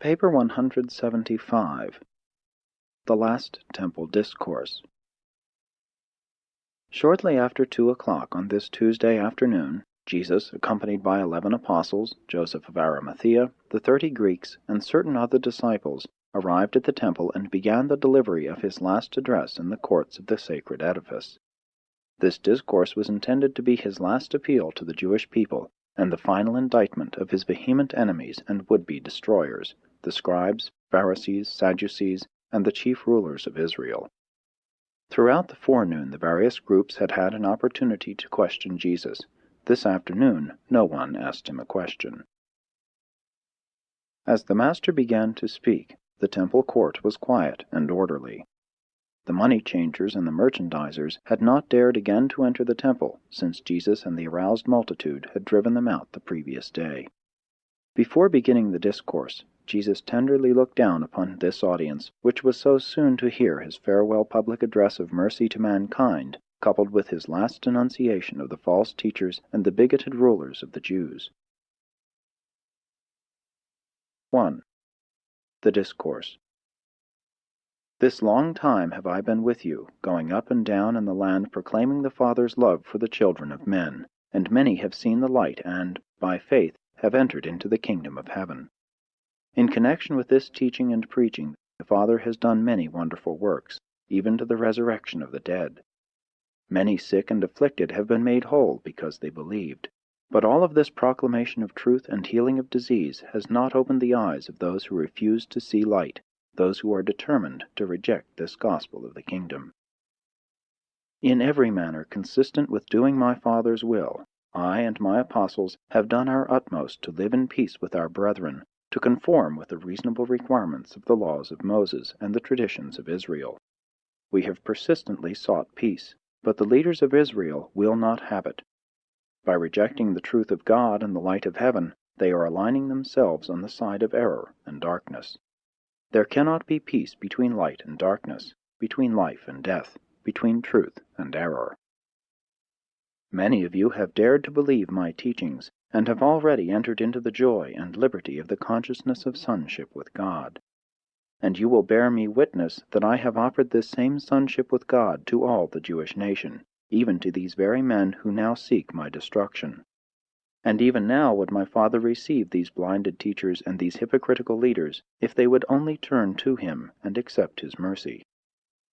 Paper 175. The Last Temple Discourse. Shortly after 2 o'clock on this Tuesday afternoon, Jesus, accompanied by 11 apostles, Joseph of Arimathea, the 30 Greeks, and certain other disciples, arrived at the temple and began the delivery of his last address in the courts of the sacred edifice. This discourse was intended to be his last appeal to the Jewish people, and the final indictment of his vehement enemies and would-be destroyers, the scribes, Pharisees, Sadducees, and the chief rulers of Israel. Throughout the forenoon the various groups had had an opportunity to question Jesus. This afternoon no one asked him a question. As the Master began to speak, the temple court was quiet and orderly. The money-changers and the merchandisers had not dared again to enter the temple, since Jesus and the aroused multitude had driven them out the previous day. Before beginning the discourse, Jesus tenderly looked down upon this audience, which was so soon to hear his farewell public address of mercy to mankind, coupled with his last denunciation of the false teachers and the bigoted rulers of the Jews. 1. The Discourse. This long time have I been with you, going up and down in the land proclaiming the Father's love for the children of men, and many have seen the light and, by faith, have entered into the kingdom of heaven. In connection with this teaching and preaching, the Father has done many wonderful works, even to the resurrection of the dead. Many sick and afflicted have been made whole because they believed. But all of this proclamation of truth and healing of disease has not opened the eyes of those who refuse to see light, those who are determined to reject this gospel of the kingdom. In every manner consistent with doing my Father's will, I and my apostles have done our utmost to live in peace with our brethren, to conform with the reasonable requirements of the laws of Moses and the traditions of Israel. We have persistently sought peace, but the leaders of Israel will not have it. By rejecting the truth of God and the light of heaven, they are aligning themselves on the side of error and darkness. There cannot be peace between light and darkness, between life and death, between truth and error. Many of you have dared to believe my teachings, and have already entered into the joy and liberty of the consciousness of sonship with God. And you will bear me witness that I have offered this same sonship with God to all the Jewish nation, even to these very men who now seek my destruction. And even now would my Father receive these blinded teachers and these hypocritical leaders, if they would only turn to him and accept his mercy.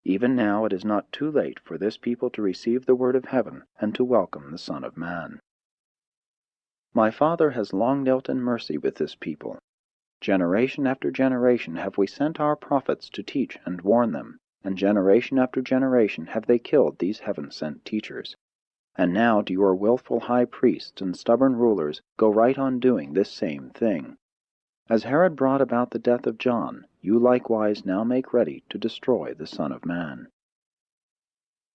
Even now it is not too late for this people to receive the word of heaven and to welcome the Son of Man. My Father has long dealt in mercy with this people. Generation after generation have we sent our prophets to teach and warn them, and generation after generation have they killed these heaven-sent teachers. And now do your willful high priests and stubborn rulers go right on doing this same thing. As Herod brought about the death of John, you likewise now make ready to destroy the Son of Man.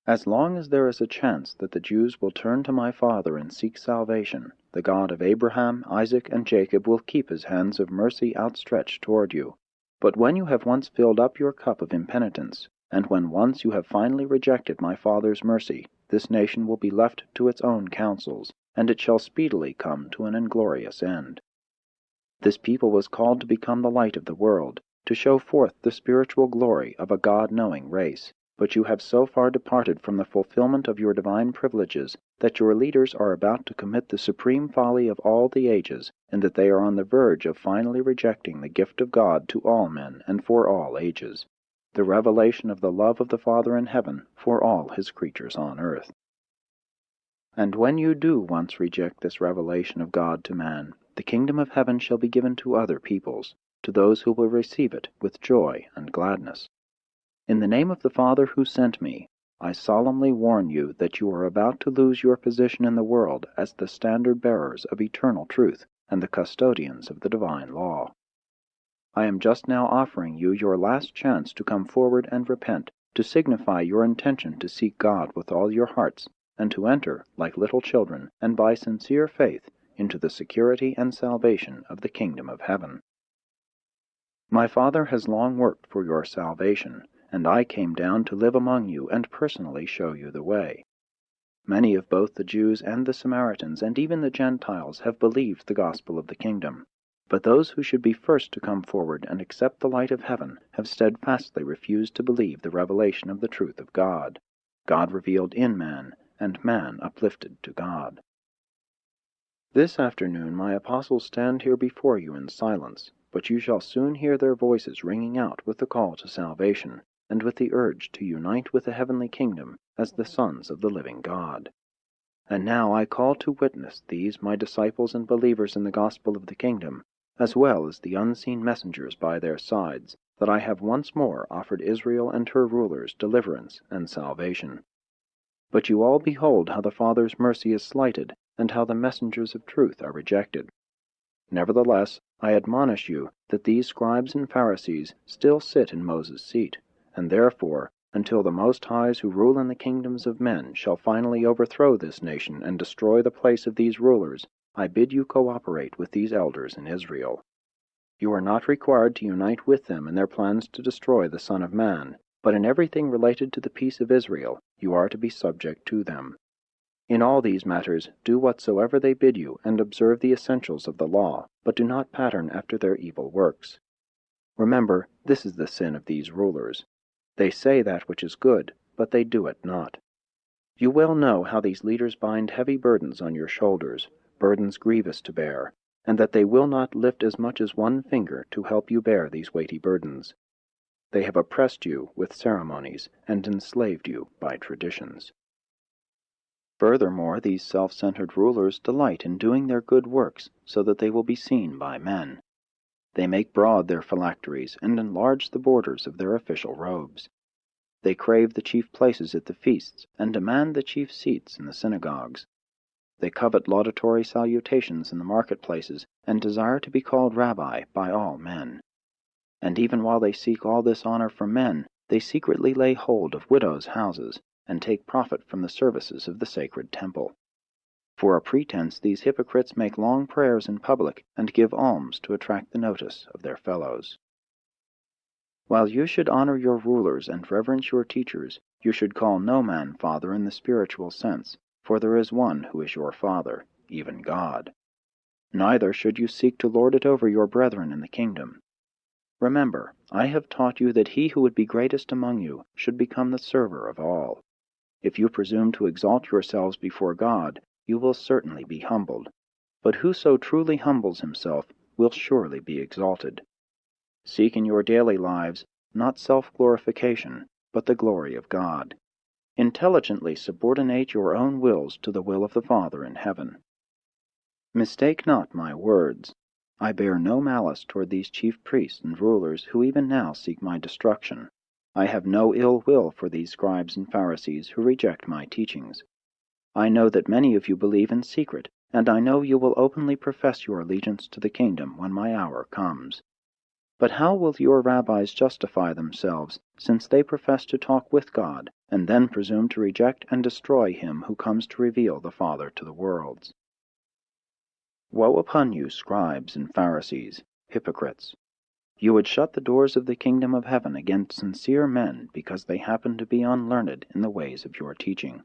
As long as there is a chance that the Jews will turn to my Father and seek salvation, the God of Abraham, Isaac, and Jacob will keep his hands of mercy outstretched toward you. But when you have once filled up your cup of impenitence, and when once you have finally rejected my Father's mercy, this nation will be left to its own counsels, and it shall speedily come to an inglorious end. This people was called to become the light of the world, to show forth the spiritual glory of a God-knowing race, but you have so far departed from the fulfillment of your divine privileges that your leaders are about to commit the supreme folly of all the ages, and that they are on the verge of finally rejecting the gift of God to all men and for all ages, the revelation of the love of the Father in heaven for all his creatures on earth. And when you do once reject this revelation of God to man, the kingdom of heaven shall be given to other peoples, to those who will receive it with joy and gladness. In the name of the Father who sent me, I solemnly warn you that you are about to lose your position in the world as the standard-bearers of eternal truth and the custodians of the divine law. I am just now offering you your last chance to come forward and repent, to signify your intention to seek God with all your hearts, and to enter, like little children, and by sincere faith, into the security and salvation of the kingdom of heaven. My Father has long worked for your salvation, and I came down to live among you and personally show you the way. Many of both the Jews and the Samaritans and even the Gentiles have believed the gospel of the kingdom, But those who should be first to come forward and accept the light of heaven have steadfastly refused to believe the revelation of the truth of God, God revealed in man, and man uplifted to God. This afternoon my apostles stand here before you in silence, but you shall soon hear their voices ringing out with the call to salvation, and with the urge to unite with the heavenly kingdom as the sons of the living God. And now I call to witness these my disciples and believers in the gospel of the kingdom, as well as the unseen messengers by their sides, that I have once more offered Israel and her rulers deliverance and salvation. But you all behold how the Father's mercy is slighted, and how the messengers of truth are rejected. Nevertheless, I admonish you that these scribes and Pharisees still sit in Moses' seat, and therefore, until the Most Highs who rule in the kingdoms of men shall finally overthrow this nation and destroy the place of these rulers, I bid you cooperate with these elders in Israel. You are not required to unite with them in their plans to destroy the Son of Man, but in everything related to the peace of Israel, you are to be subject to them. In all these matters, do whatsoever they bid you, and observe the essentials of the law, but do not pattern after their evil works. Remember, this is the sin of these rulers. They say that which is good, but they do it not. You well know how these leaders bind heavy burdens on your shoulders, burdens grievous to bear, and that they will not lift as much as one finger to help you bear these weighty burdens. They have oppressed you with ceremonies, and enslaved you by traditions. Furthermore, these self-centered rulers delight in doing their good works so that they will be seen by men. They make broad their phylacteries and enlarge the borders of their official robes. They crave the chief places at the feasts and demand the chief seats in the synagogues. They covet laudatory salutations in the marketplaces and desire to be called rabbi by all men. And even while they seek all this honor from men, they secretly lay hold of widows' houses and take profit from the services of the sacred temple. For a pretense, these hypocrites make long prayers in public and give alms to attract the notice of their fellows. While you should honor your rulers and reverence your teachers, you should call no man father in the spiritual sense, for there is one who is your Father, even God. Neither should you seek to lord it over your brethren in the kingdom. Remember, I have taught you that he who would be greatest among you should become the server of all. If you presume to exalt yourselves before God, you will certainly be humbled. But whoso truly humbles himself will surely be exalted. Seek in your daily lives not self-glorification, but the glory of God. Intelligently subordinate your own wills to the will of the Father in heaven. Mistake not my words. I bear no malice toward these chief priests and rulers who even now seek my destruction. I have no ill will for these scribes and Pharisees who reject my teachings. I know that many of you believe in secret, and I know you will openly profess your allegiance to the kingdom when my hour comes. But how will your rabbis justify themselves, since they profess to talk with God, and then presume to reject and destroy him who comes to reveal the Father to the worlds? Woe upon you, scribes and Pharisees, hypocrites! You would shut the doors of the kingdom of heaven against sincere men because they happen to be unlearned in the ways of your teaching.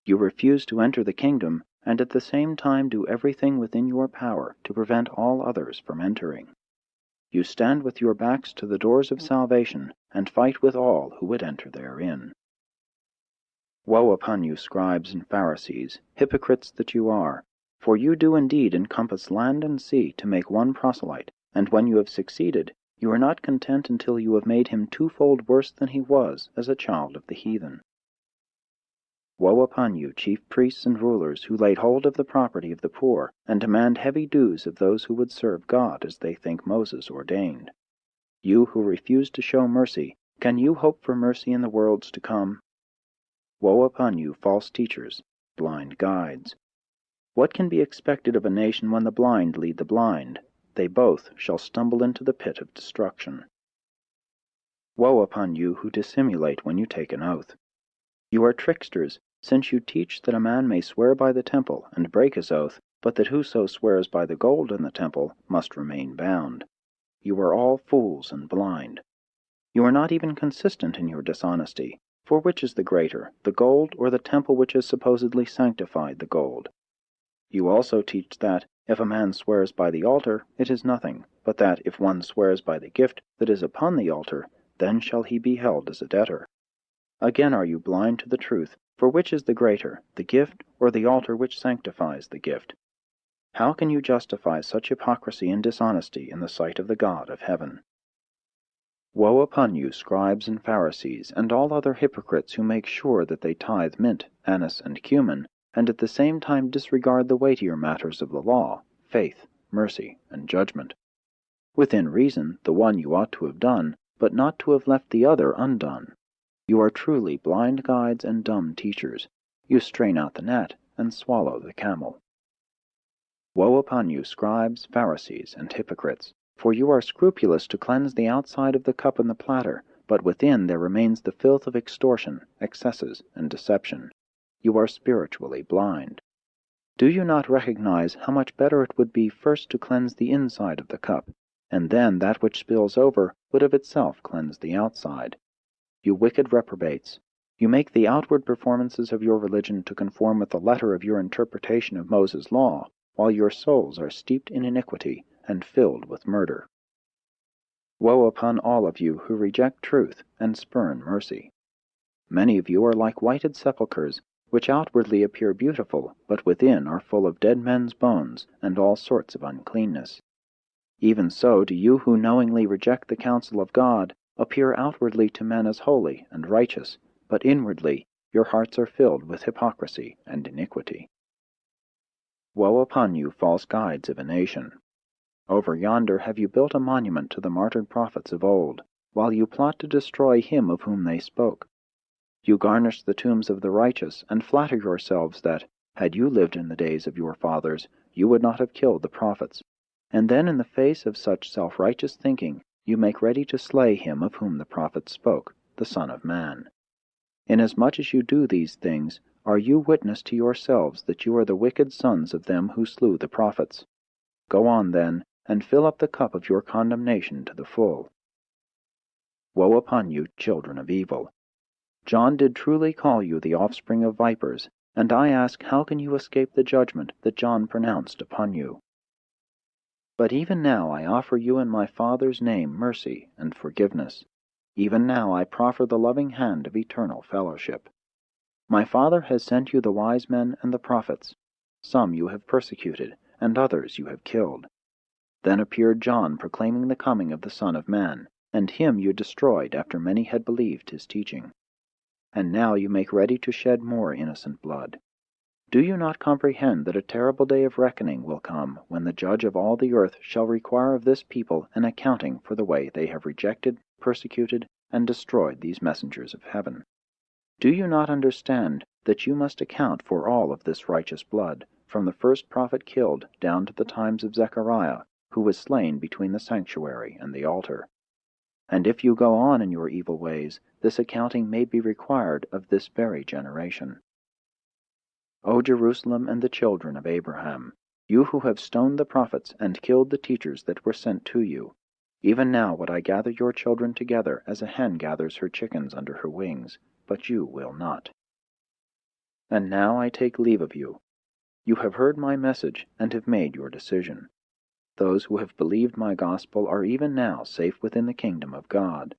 You refuse to enter the kingdom, and at the same time do everything within your power to prevent all others from entering. You stand with your backs to the doors of salvation, and fight with all who would enter therein. Woe upon you, scribes and Pharisees, hypocrites that you are! For you do indeed encompass land and sea to make one proselyte, and when you have succeeded, you are not content until you have made him twofold worse than he was as a child of the heathen. Woe upon you, chief priests and rulers, who lay hold of the property of the poor, and demand heavy dues of those who would serve God as they think Moses ordained. You who refuse to show mercy, can you hope for mercy in the worlds to come? Woe upon you, false teachers, blind guides! What can be expected of a nation when the blind lead the blind? They both shall stumble into the pit of destruction. Woe upon you who dissimulate when you take an oath! You are tricksters, since you teach that a man may swear by the temple and break his oath, but that whoso swears by the gold in the temple must remain bound. You are all fools and blind. You are not even consistent in your dishonesty, for which is the greater, the gold or the temple which has supposedly sanctified the gold? You also teach that, If a man swears by the altar, it is nothing, but that if one swears by the gift that is upon the altar, then shall he be held as a debtor. Again are you blind to the truth, for which is the greater, the gift or the altar which sanctifies the gift? How can you justify such hypocrisy and dishonesty in the sight of the God of heaven? Woe upon you, scribes and Pharisees, and all other hypocrites who make sure that they tithe mint, anise, and cumin, and at the same time disregard the weightier matters of the law, faith, mercy, and judgment. Within reason, the one you ought to have done, but not to have left the other undone. You are truly blind guides and dumb teachers. You strain out the gnat and swallow the camel. Woe upon you, scribes, Pharisees, and hypocrites, for you are scrupulous to cleanse the outside of the cup and the platter, but within there remains the filth of extortion, excesses, and deception. You are spiritually blind. Do you not recognize how much better it would be first to cleanse the inside of the cup, and then that which spills over would of itself cleanse the outside? You wicked reprobates, you make the outward performances of your religion to conform with the letter of your interpretation of Moses' law, while your souls are steeped in iniquity and filled with murder. Woe upon all of you who reject truth and spurn mercy. Many of you are like whited sepulchres, which outwardly appear beautiful, but within are full of dead men's bones and all sorts of uncleanness. Even so do you who knowingly reject the counsel of God appear outwardly to men as holy and righteous, but inwardly your hearts are filled with hypocrisy and iniquity. Woe upon you, false guides of a nation! Over yonder have you built a monument to the martyred prophets of old, while you plot to destroy him of whom they spoke. You garnish the tombs of the righteous, and flatter yourselves that, had you lived in the days of your fathers, you would not have killed the prophets. And then in the face of such self-righteous thinking, you make ready to slay him of whom the prophets spoke, the Son of Man. Inasmuch as you do these things, are you witness to yourselves that you are the wicked sons of them who slew the prophets? Go on, then, and fill up the cup of your condemnation to the full. Woe upon you, children of evil! John did truly call you the offspring of vipers, and I ask, how can you escape the judgment that John pronounced upon you? But even now I offer you in my Father's name mercy and forgiveness. Even now I proffer the loving hand of eternal fellowship. My Father has sent you the wise men and the prophets. Some you have persecuted, and others you have killed. Then appeared John proclaiming the coming of the Son of Man, and him you destroyed after many had believed his teaching. And now you make ready to shed more innocent blood. Do you not comprehend that a terrible day of reckoning will come, when the Judge of all the earth shall require of this people an accounting for the way they have rejected, persecuted, and destroyed these messengers of heaven? Do you not understand that you must account for all of this righteous blood, from the first prophet killed down to the times of Zechariah, who was slain between the sanctuary and the altar? And if you go on in your evil ways, this accounting may be required of this very generation. O Jerusalem and the children of Abraham, you who have stoned the prophets and killed the teachers that were sent to you, even now would I gather your children together as a hen gathers her chickens under her wings, but you will not. And now I take leave of you. You have heard my message and have made your decision. Those who have believed my gospel are even now safe within the kingdom of God.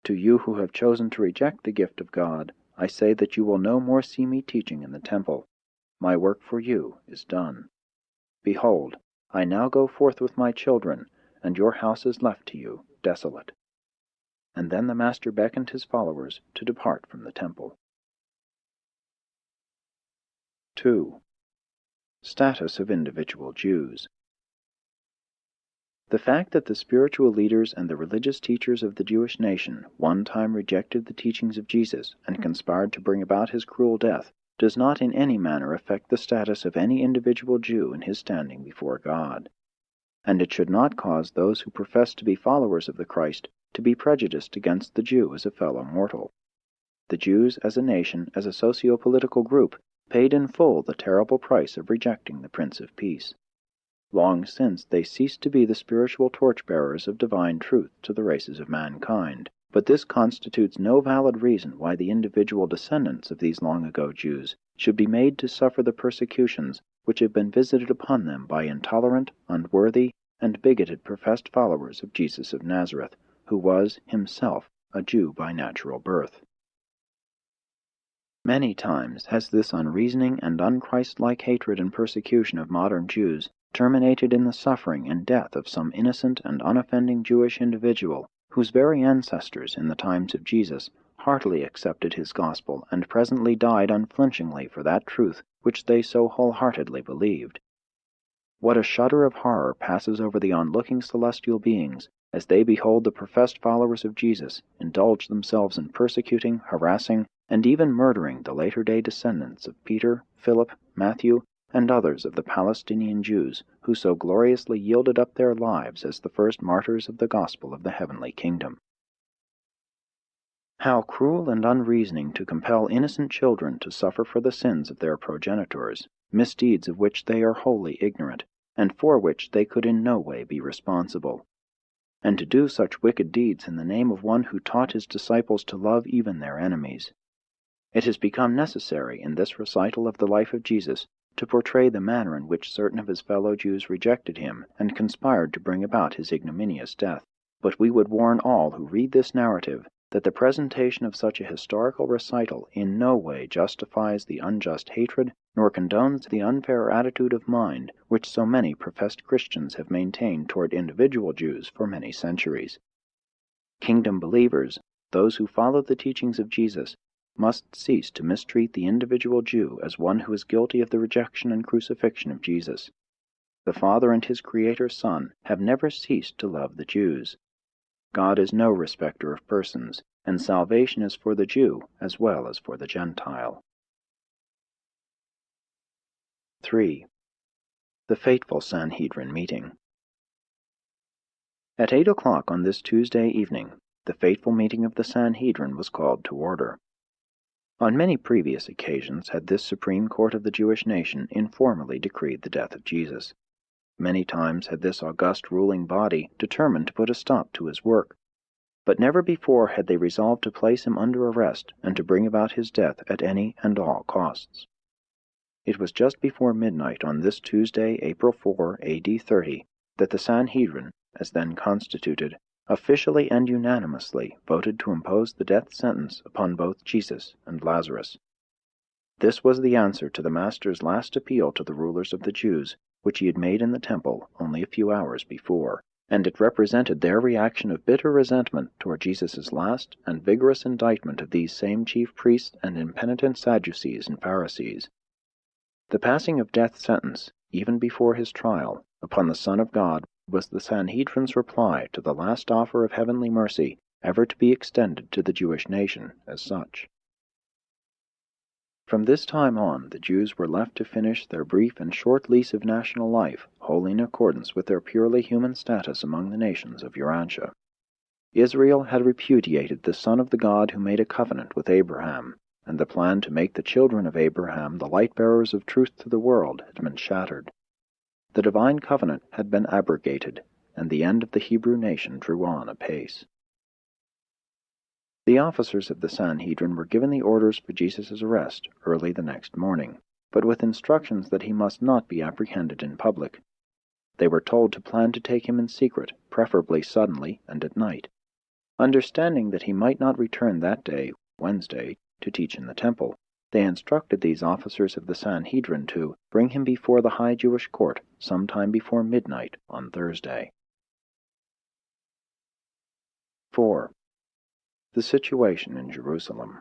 To you who have chosen to reject the gift of God, I say that you will no more see me teaching in the temple. My work for you is done. Behold, I now go forth with my children, and your house is left to you desolate. And then the Master beckoned his followers to depart from the temple. 2. Status of individual Jews. The fact that the spiritual leaders and the religious teachers of the Jewish nation one time rejected the teachings of Jesus and conspired to bring about his cruel death does not in any manner affect the status of any individual Jew in his standing before God. And it should not cause those who profess to be followers of the Christ to be prejudiced against the Jew as a fellow mortal. The Jews as a nation, as a socio-political group, paid in full the terrible price of rejecting the Prince of Peace. Long since they ceased to be the spiritual torchbearers of divine truth to the races of mankind, but this constitutes no valid reason why the individual descendants of these long-ago Jews should be made to suffer the persecutions which had been visited upon them by intolerant, unworthy, and bigoted professed followers of Jesus of Nazareth, who was, himself, a Jew by natural birth. Many times has this unreasoning and unchristlike hatred and persecution of modern Jews terminated in the suffering and death of some innocent and unoffending Jewish individual, whose very ancestors, in the times of Jesus, heartily accepted his gospel and presently died unflinchingly for that truth which they so wholeheartedly believed. What a shudder of horror passes over the onlooking celestial beings as they behold the professed followers of Jesus indulge themselves in persecuting, harassing, and even murdering the later-day descendants of Peter, Philip, Matthew, and others of the Palestinian Jews who so gloriously yielded up their lives as the first martyrs of the gospel of the heavenly kingdom. How cruel and unreasoning to compel innocent children to suffer for the sins of their progenitors, misdeeds of which they are wholly ignorant, and for which they could in no way be responsible. And to do such wicked deeds in the name of one who taught his disciples to love even their enemies. It has become necessary in this recital of the life of Jesus to portray the manner in which certain of his fellow Jews rejected him and conspired to bring about his ignominious death. But we would warn all who read this narrative that the presentation of such a historical recital in no way justifies the unjust hatred nor condones the unfair attitude of mind which so many professed Christians have maintained toward individual Jews for many centuries. Kingdom believers, those who follow the teachings of Jesus, must cease to mistreat the individual Jew as one who is guilty of the rejection and crucifixion of Jesus. The Father and his Creator Son have never ceased to love the Jews. God is no respecter of persons, and salvation is for the Jew as well as for the Gentile. 3. The fateful Sanhedrin meeting. At 8 o'clock on this Tuesday evening, the fateful meeting of the Sanhedrin was called to order. On many previous occasions had this supreme court of the Jewish nation informally decreed the death of Jesus. Many times had this august ruling body determined to put a stop to his work, but never before had they resolved to place him under arrest and to bring about his death at any and all costs. It was just before midnight on this Tuesday, April 4, A.D. 30, that the Sanhedrin, as then constituted, officially and unanimously voted to impose the death sentence upon both Jesus and Lazarus. This was the answer to the Master's last appeal to the rulers of the Jews, which he had made in the temple only a few hours before, and it represented their reaction of bitter resentment toward Jesus' last and vigorous indictment of these same chief priests and impenitent Sadducees and Pharisees. The passing of death sentence, even before his trial, upon the Son of God was the Sanhedrin's reply to the last offer of heavenly mercy ever to be extended to the Jewish nation as such. From this time on, the Jews were left to finish their brief and short lease of national life, wholly in accordance with their purely human status among the nations of Urantia. Israel had repudiated the Son of the God who made a covenant with Abraham, and the plan to make the children of Abraham the light-bearers of truth to the world had been shattered. The divine covenant had been abrogated, and the end of the Hebrew nation drew on apace. The officers of the Sanhedrin were given the orders for Jesus' arrest early the next morning, but with instructions that he must not be apprehended in public. They were told to plan to take him in secret, preferably suddenly and at night. Understanding that he might not return that day, Wednesday, to teach in the temple, they instructed these officers of the Sanhedrin to bring him before the high Jewish court sometime before midnight on Thursday. 4. The situation in Jerusalem.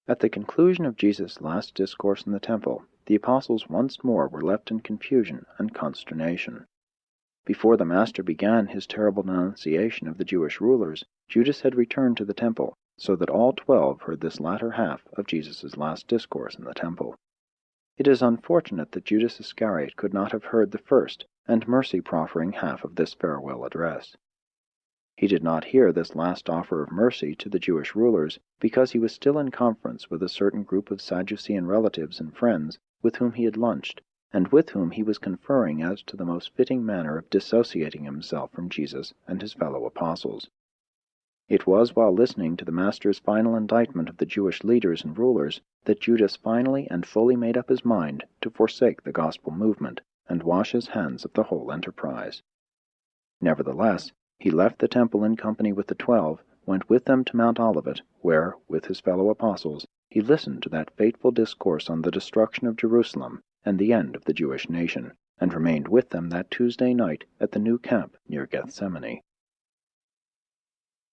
At the conclusion of Jesus' last discourse in the temple, the apostles once more were left in confusion and consternation. Before the Master began his terrible denunciation of the Jewish rulers, Judas had returned to the temple, so that all 12 heard this latter half of Jesus' last discourse in the temple. It is unfortunate that Judas Iscariot could not have heard the first and mercy-proffering half of this farewell address. He did not hear this last offer of mercy to the Jewish rulers because he was still in conference with a certain group of Sadducean relatives and friends with whom he had lunched, and with whom he was conferring as to the most fitting manner of dissociating himself from Jesus and his fellow apostles. It was while listening to the Master's final indictment of the Jewish leaders and rulers that Judas finally and fully made up his mind to forsake the gospel movement and wash his hands of the whole enterprise. Nevertheless, he left the temple in company with the 12, went with them to Mount Olivet, where, with his fellow apostles, he listened to that fateful discourse on the destruction of Jerusalem and the end of the Jewish nation, and remained with them that Tuesday night at the new camp near Gethsemane.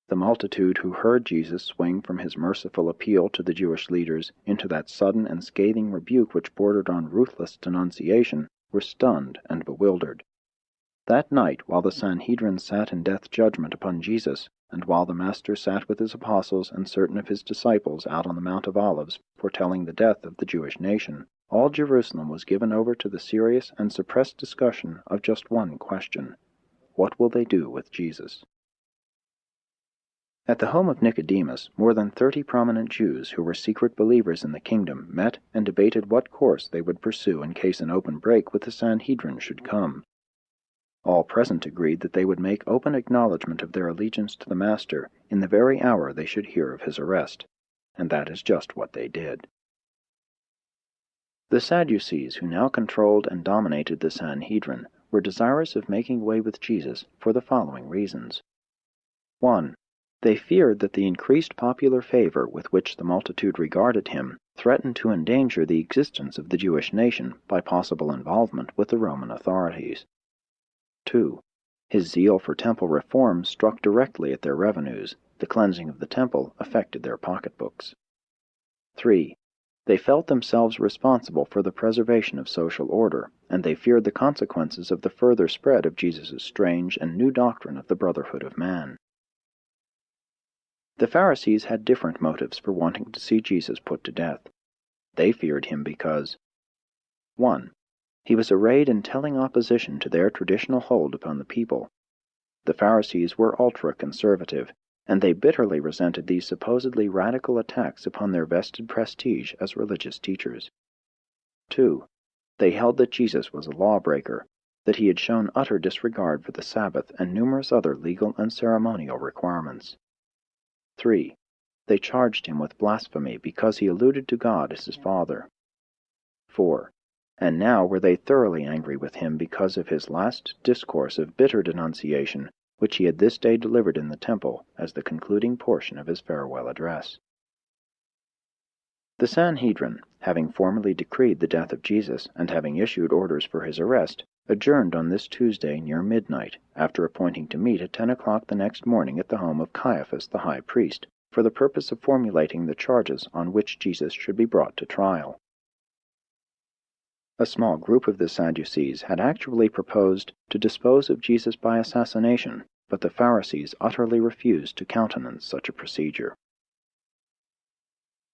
The multitude who heard Jesus swing from his merciful appeal to the Jewish leaders into that sudden and scathing rebuke which bordered on ruthless denunciation were stunned and bewildered. That night, while the Sanhedrin sat in death judgment upon Jesus, and while the Master sat with his apostles and certain of his disciples out on the Mount of Olives, foretelling the death of the Jewish nation, all Jerusalem was given over to the serious and suppressed discussion of just one question: what will they do with Jesus? At the home of Nicodemus, more than 30 prominent Jews who were secret believers in the kingdom met and debated what course they would pursue in case an open break with the Sanhedrin should come. All present agreed that they would make open acknowledgment of their allegiance to the Master in the very hour they should hear of his arrest, and that is just what they did. The Sadducees, who now controlled and dominated the Sanhedrin, were desirous of making away with Jesus for the following reasons. 1. They feared that the increased popular favor with which the multitude regarded him threatened to endanger the existence of the Jewish nation by possible involvement with the Roman authorities. 2. His zeal for temple reform struck directly at their revenues. The cleansing of the temple affected their pocketbooks. 3. They felt themselves responsible for the preservation of social order, and they feared the consequences of the further spread of Jesus' strange and new doctrine of the brotherhood of man. The Pharisees had different motives for wanting to see Jesus put to death. They feared him because 1. He was arrayed in telling opposition to their traditional hold upon the people. The Pharisees were ultra-conservative, and they bitterly resented these supposedly radical attacks upon their vested prestige as religious teachers. 2. They held that Jesus was a lawbreaker, that he had shown utter disregard for the Sabbath and numerous other legal and ceremonial requirements. 3. They charged him with blasphemy because he alluded to God as his Father. 4. And now were they thoroughly angry with him because of his last discourse of bitter denunciation, which he had this day delivered in the temple as the concluding portion of his farewell address. The Sanhedrin, having formally decreed the death of Jesus and having issued orders for his arrest, adjourned on this Tuesday near midnight, after appointing to meet at 10 o'clock the next morning at the home of Caiaphas the high priest, for the purpose of formulating the charges on which Jesus should be brought to trial. A small group of the Sadducees had actually proposed to dispose of Jesus by assassination, but the Pharisees utterly refused to countenance such a procedure.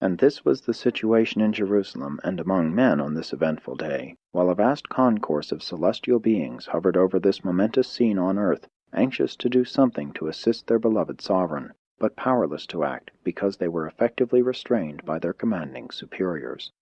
And this was the situation in Jerusalem and among men on this eventful day, while a vast concourse of celestial beings hovered over this momentous scene on earth, anxious to do something to assist their beloved sovereign, but powerless to act because they were effectively restrained by their commanding superiors.